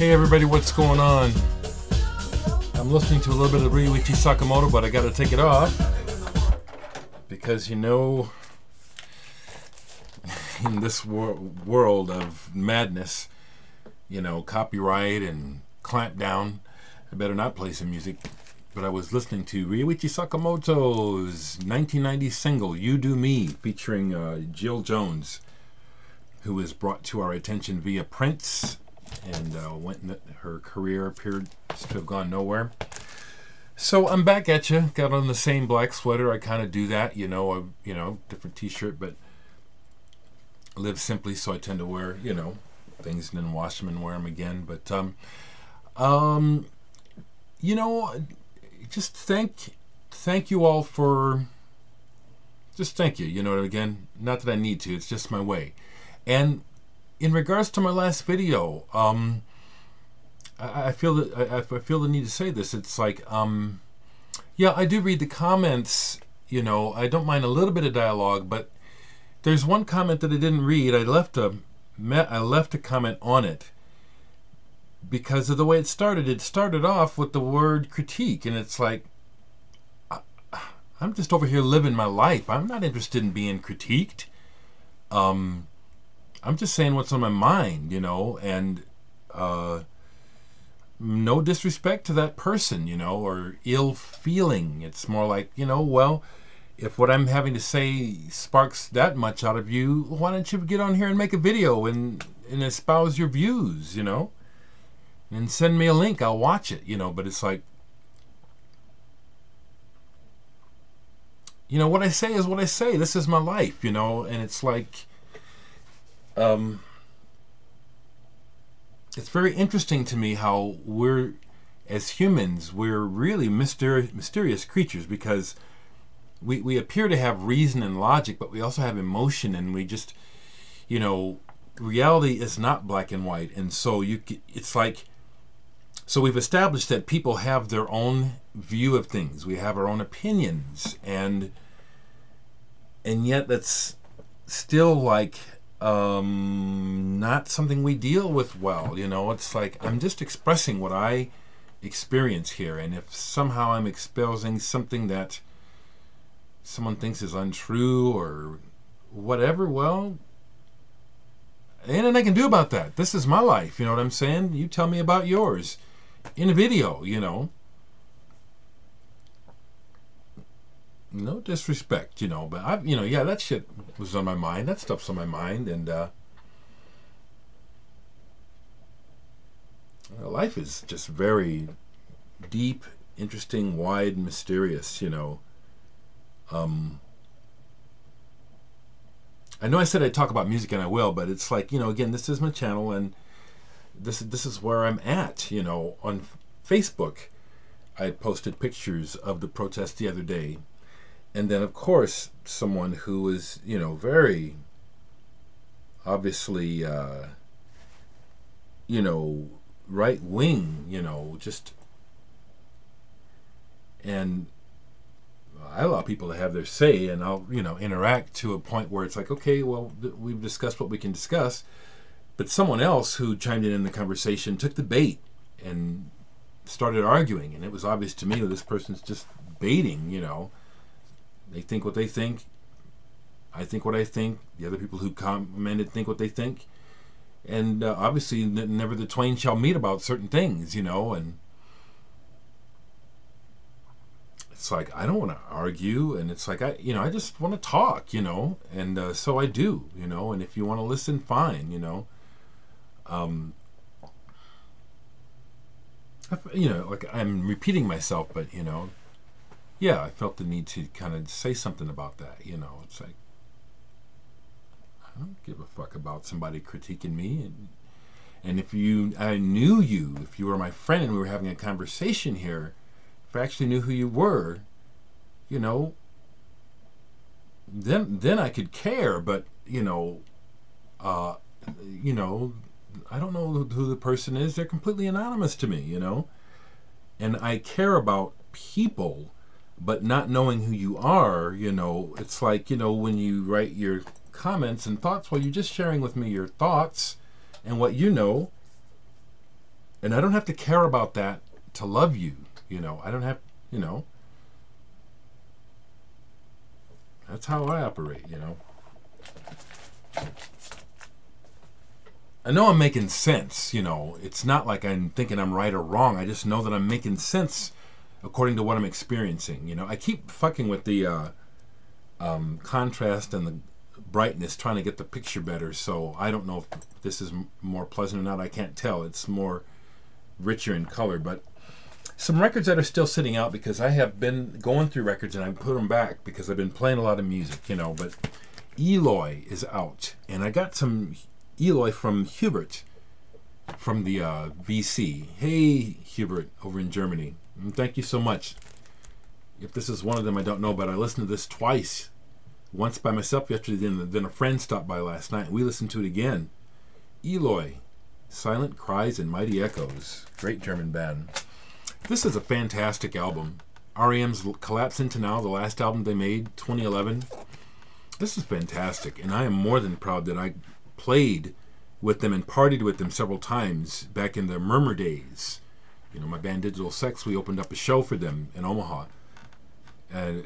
Hey everybody, what's going on? I'm listening to a little bit of Ryuichi Sakamoto, but I gotta take it off because in this world of madness, copyright and clampdown, I better not play some music. But I was listening to Ryuichi Sakamoto's 1990 single, You Do Me, featuring Jill Jones, who was brought to our attention via Prince, and her career appeared to have gone nowhere. So I'm back at you. Got on the same black sweater. I kind of do that, different t-shirt, but live simply, so I tend to wear, things and then wash them and wear them again. But, just thank you all for, just thank you, again, not that I need to, it's just my way. And in regards to my last video, I feel the need to say this. It's like, yeah, I do read the comments. I don't mind a little bit of dialogue, but there's one comment that I didn't read. I left a comment on it because of the way it started. It started off with the word critique, and it's like, I'm just over here living my life. I'm not interested in being critiqued. I'm just saying what's on my mind, and no disrespect to that person, or ill feeling. It's more like, well, if what I'm having to say sparks that much out of you, why don't you get on here and make a video and espouse your views, and send me a link. I'll watch it, but it's like, what I say is what I say. This is my life, and it's like, it's very interesting to me how we're, as humans, we're really mysterious creatures, because we appear to have reason and logic, but we also have emotion, and we just, reality is not black and white. And so it's like, so we've established that people have their own view of things. We have our own opinions, and yet that's still like, not something we deal with well. It's like, I'm just expressing what I experience here, and if somehow I'm espousing something that someone thinks is untrue or whatever, well, ain't nothing I can do about that. This is my life, you know what I'm saying? You tell me about yours in a video, no disrespect, but I've, yeah, that shit was on my mind. That stuff's on my mind, and life is just very deep, interesting, wide, mysterious, I know I said I'd talk about music, and I will, but it's like, again, this is my channel, and this is where I'm at, on Facebook. I posted pictures of the protest the other day. And then, of course, someone who is, very obviously, right wing, just, and I allow people to have their say, and I'll, interact to a point where it's like, okay, well, we've discussed what we can discuss, but someone else who chimed in the conversation took the bait and started arguing, and it was obvious to me that this person's just baiting, They think what they think. I think what I think. The other people who commented think what they think. And obviously, never the twain shall meet about certain things, and it's like, I don't want to argue, and it's like, I just want to talk, and so I do, and if you want to listen, fine, like I'm repeating myself, but, yeah, I felt the need to kind of say something about that, It's like, I don't give a fuck about somebody critiquing me. And if I knew you, if you were my friend and we were having a conversation here, if I actually knew who you were, then I could care. But, I don't know who the person is. They're completely anonymous to me, And I care about people, but not knowing who you are, it's like, when you write your comments and thoughts, well, you're just sharing with me your thoughts and what you know. And I don't have to care about that to love you. You know, I don't have, you know. That's how I operate, you know. I know I'm making sense, you know. It's not like I'm thinking I'm right or wrong. I just know that I'm making sense according to what I'm experiencing, you know. I keep fucking with the contrast and the brightness, trying to get the picture better, so I don't know if this is more pleasant or not. I can't tell. It's more richer in color, but some records that are still sitting out, because I have been going through records and I put them back because I've been playing a lot of music, you know. But Eloy is out, and I got some Eloy from Hubert from the VC. Hey Hubert over in Germany, and thank you so much. If this is one of them, I don't know, but I listened to this twice. Once by myself yesterday, then a friend stopped by last night. We listened to it again. Eloy, Silent Cries and Mighty Echoes. Great German band. This is a fantastic album. R.E.M's Collapse Into Now, the last album they made, 2011. This is fantastic, and I am more than proud that I played with them and partied with them several times back in the Murmur days. You know, my band Digital Sex, we opened up a show for them in Omaha. And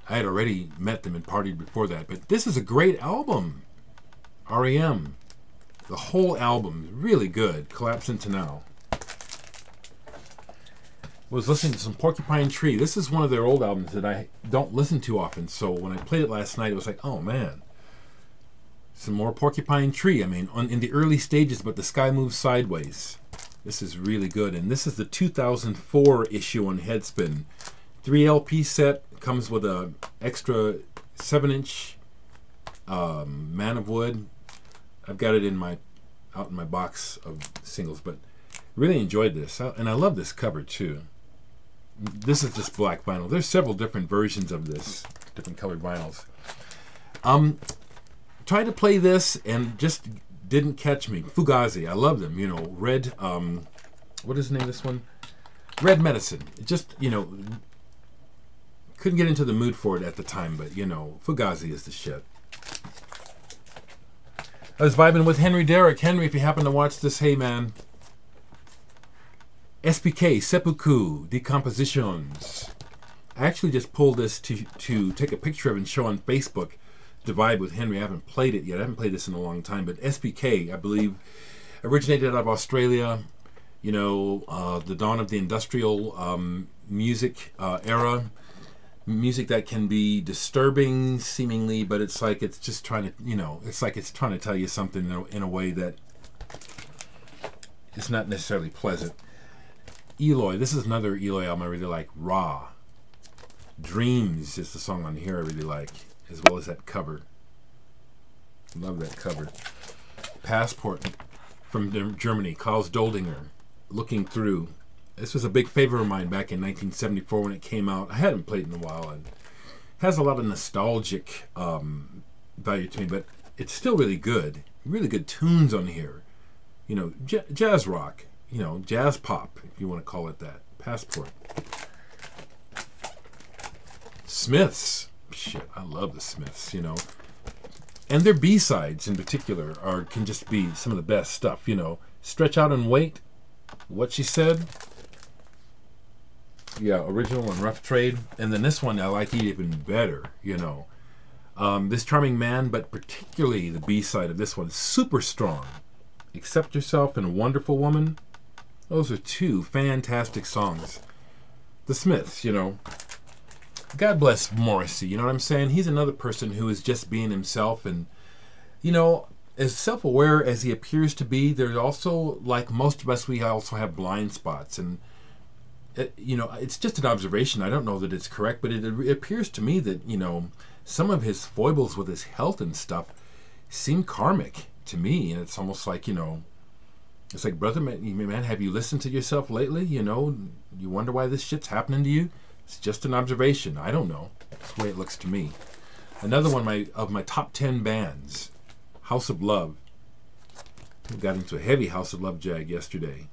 I had already met them and partied before that. But this is a great album. R.E.M. The whole album is really good. Collapse Into Now. Was listening to some Porcupine Tree. This is one of their old albums that I don't listen to often. So when I played it last night, it was like, oh man. Some more Porcupine Tree. I mean, in the early stages, but the sky moves sideways. This is really good. And this is the 2004 issue on Headspin. 3 LP set. Comes with a extra 7-inch Man of Wood. I've got it out in my box of singles, but really enjoyed this, and I love this cover too. This is just black vinyl. There's several different versions of this, different colored vinyls. Tried to play this and just didn't catch me. Fugazi, I love them. You know, Red. What is the name of this one? Red Medicine. Just, you know. Couldn't get into the mood for it at the time, but, you know, Fugazi is the shit. I was vibing with Henry Dereck. Henry, if you happen to watch this, hey, man. SPK, Seppuku, Decompositions. I actually just pulled this to take a picture of and show on Facebook to vibe with Henry. I haven't played it yet. I haven't played this in a long time, but SPK, I believe, originated out of Australia. You know, the dawn of the industrial music era. Music that can be disturbing seemingly, but it's like it's just trying to, you know, it's like it's trying to tell you something in a way that is not necessarily pleasant. Eloy, this is another Eloy album I really like. Raw. Dreams is the song on here I really like, as well as that cover. Love that cover. Passport from Germany, Klaus Doldinger, Looking Through. This was a big favorite of mine back in 1974 when it came out. I hadn't played it in a while, and it has a lot of nostalgic value to me, but it's still really good. Really good tunes on here. You know, jazz rock. You know, jazz pop, if you want to call it that. Passport. Smiths. Shit, I love the Smiths, you know. And their B-sides in particular can just be some of the best stuff, you know. Stretch Out and Wait. What She Said. Yeah, original and Rough Trade. And then this one I like even better, you know. This Charming Man, but particularly the B-side of this one, Super Strong. Accept Yourself and Wonderful Woman. Those are two fantastic songs. The Smiths, you know. God bless Morrissey, you know what I'm saying? He's another person who is just being himself, and, you know, as self-aware as he appears to be, there's also, like most of us, we also have blind spots, and you know, it's just an observation. I don't know that it's correct, but it appears to me that, you know, some of his foibles with his health and stuff seem karmic to me, and it's almost like, you know, it's like, brother, man, have you listened to yourself lately? You know, you wonder why this shit's happening to you? It's just an observation. I don't know. That's the way it looks to me. Another one of my top 10 bands, House of Love. We got into a heavy House of Love jag yesterday.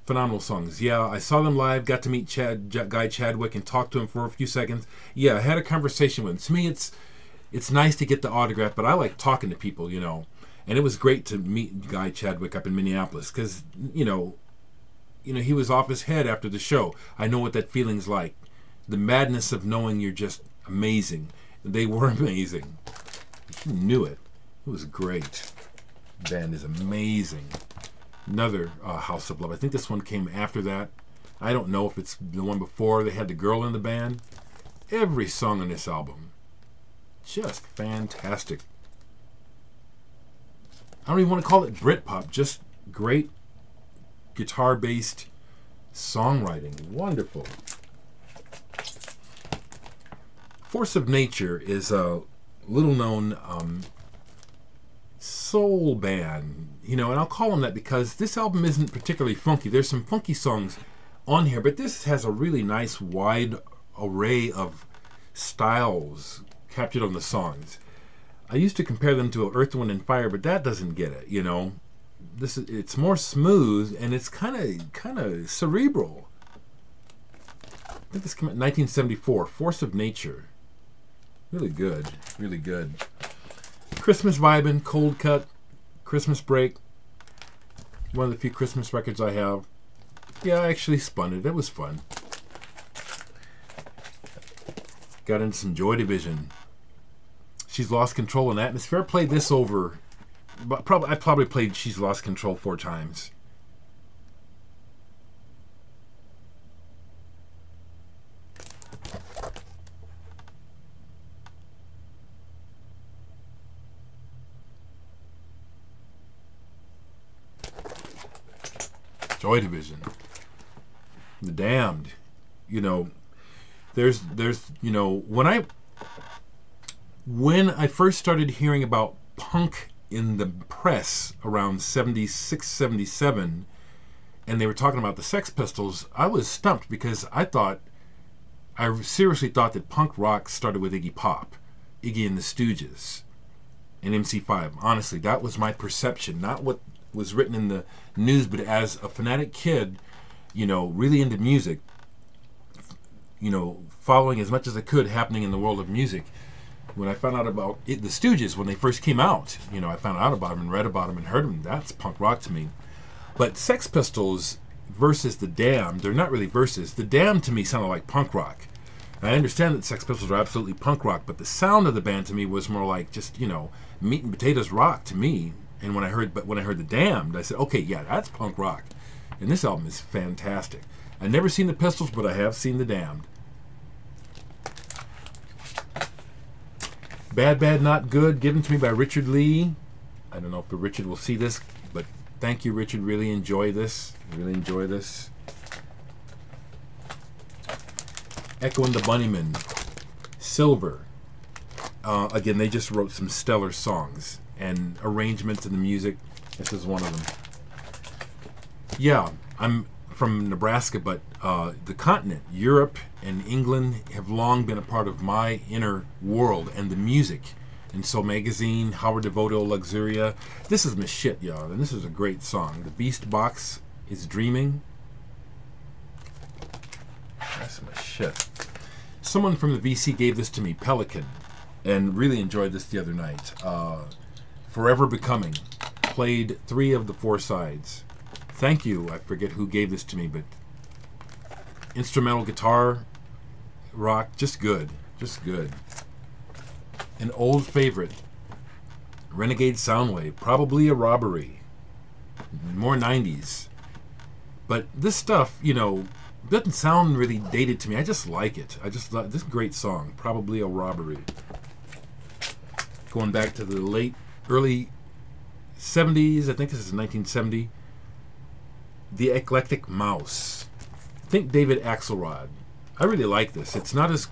Phenomenal songs. Yeah, I saw them live, got to meet Guy Chadwick and talk to him for a few seconds. Yeah, I had a conversation with him. To me, it's nice to get the autograph, but I like talking to people, you know. And it was great to meet Guy Chadwick up in Minneapolis because, he was off his head after the show. I know what that feeling's like. The madness of knowing you're just amazing. They were amazing. He knew it. It was great. The band is amazing. Another House of Love. I think this one came after that. I don't know if it's the one before. They had the girl in the band. Every song on this album, just fantastic. I don't even want to call it Britpop, just great guitar-based songwriting. Wonderful. Force of Nature is a little-known soul band, and I'll call them that because this album isn't particularly funky. There's some funky songs on here, but this has a really nice wide array of styles captured on the songs. I used to compare them to Earth, Wind and Fire, but that doesn't get it, It's more smooth and it's kind of cerebral. I think this came out in 1974. Force of Nature. Really good. Really good. Christmas vibin', Cold Cut, Christmas Break. One of the few Christmas records I have. Yeah, I actually spun it. It was fun. Got into some Joy Division. She's Lost Control and Atmosphere. I played this over, but I probably played She's Lost Control 4 times. Joy Division. The Damned. There's when I first started hearing about punk in the press around 76, 77, and they were talking about the Sex Pistols, I was stumped because I seriously thought that punk rock started with Iggy Pop, Iggy and the Stooges, and MC5. Honestly, that was my perception, not what was written in the news, but as a fanatic kid, really into music, following as much as I could happening in the world of music. When I found out about the Stooges, when they first came out, I found out about them and read about them and heard them. That's punk rock to me. But Sex Pistols versus the Damned, they're not really versus. The Damned to me sounded like punk rock. I understand that Sex Pistols are absolutely punk rock, but the sound of the band to me was more like just, meat and potatoes rock to me. And when I heard the Damned, I said, okay, yeah, that's punk rock. And this album is fantastic. I've never seen the Pistols, but I have seen the Damned. Bad, Bad, Not Good, given to me by Richard Lee. I don't know if Richard will see this, but thank you, Richard. Really enjoy this. Really enjoy this. Echo and the Bunnymen. Silver. Again, they just wrote some stellar songs and arrangements in the music. This is one of them. Yeah, I'm from Nebraska, but the continent, Europe and England, have long been a part of my inner world and the music. And so Magazine, Howard Devoto, Luxuria. This is my shit, y'all, and this is a great song. The Beast Box is Dreaming. That's my shit. Someone from the VC gave this to me, Pelican, and really enjoyed this the other night. Forever Becoming. Played 3 of the 4 sides. Thank you. I forget who gave this to me, but instrumental guitar, rock, just good. Just good. An old favorite, Renegade Soundwave, probably a robbery. More 90s. But this stuff, doesn't sound really dated to me. I just like it. I just like this great song, Probably a Robbery. Going back to the early 70s, I think this is 1970. The Eclectic Mouse. Think David Axelrod. I really like this. It's not as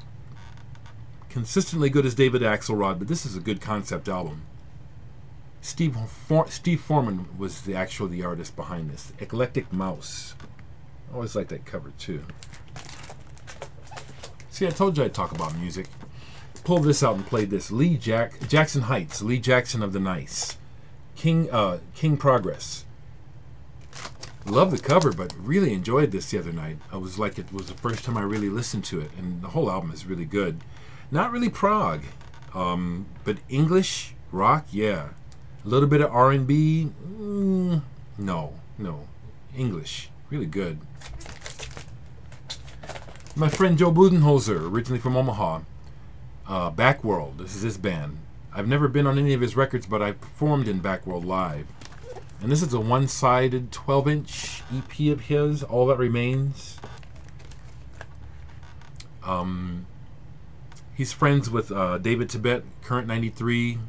consistently good as David Axelrod, but this is a good concept album. Steve Foreman was the artist behind this. Eclectic Mouse. I always like that cover too. See, I told you I'd talk about music. Pulled this out and played this. Jackson Heights. Lee Jackson of the Nice. King Progress. Love the cover, but really enjoyed this the other night. I was like, it was the first time I really listened to it, and the whole album is really good. Not really prog, but English rock, yeah. A little bit of R&B. No. English. Really good. My friend Joe Budenholzer, originally from Omaha. Backworld. This is his band. I've never been on any of his records, but I've performed in Backworld live. And this is a one-sided 12-inch EP of his, All That Remains. He's friends with David Tibet, Current 93,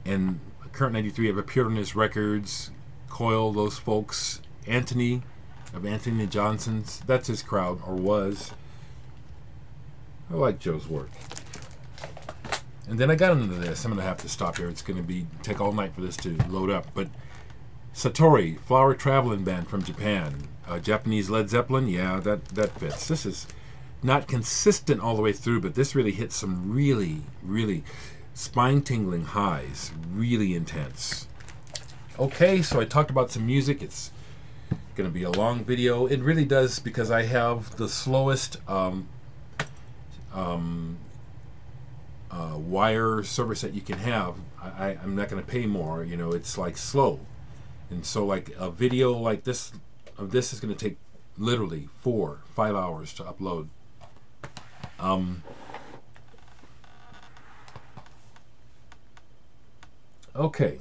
and Current 93 have appeared on his records. Coil, those folks. Anthony of Anthony Johnson's, that's his crowd, or was. I like Joe's work. And then I got into this. I'm going to have to stop here. It's going to take all night for this to load up. But Satori, Flower Traveling Band from Japan. Japanese Led Zeppelin, yeah, that fits. This is not consistent all the way through, but this really hits some really, really spine-tingling highs. Really intense. Okay, so I talked about some music. It's going to be a long video. It really does, because I have the slowest wire service that you can have. I'm not going to pay more. You know, it's like slow. And so like a video like this of this is going to take literally 4-5 hours to upload. Okay.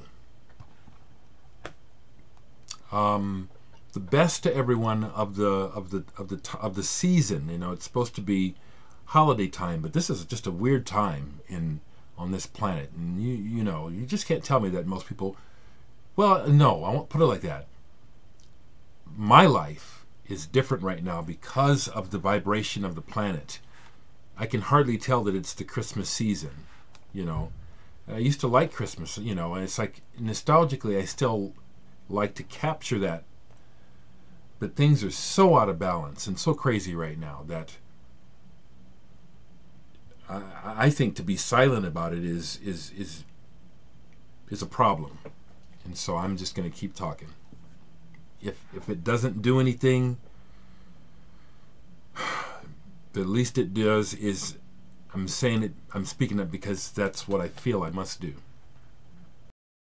The best to everyone of the season. You know, it's supposed to be holiday time, but this is just a weird time on this planet, and you know, you just can't tell me that most people. Well, no, I won't put it like that. My life is different right now because of the vibration of the planet. I can hardly tell that it's the Christmas season. You know, I used to like Christmas. You know, and it's like nostalgically, I still like to capture that. But things are so out of balance and so crazy right now that I think to be silent about it is a problem. And so I'm just going to keep talking. If it doesn't do anything, the least it does is I'm saying it. I'm speaking it because that's what I feel I must do.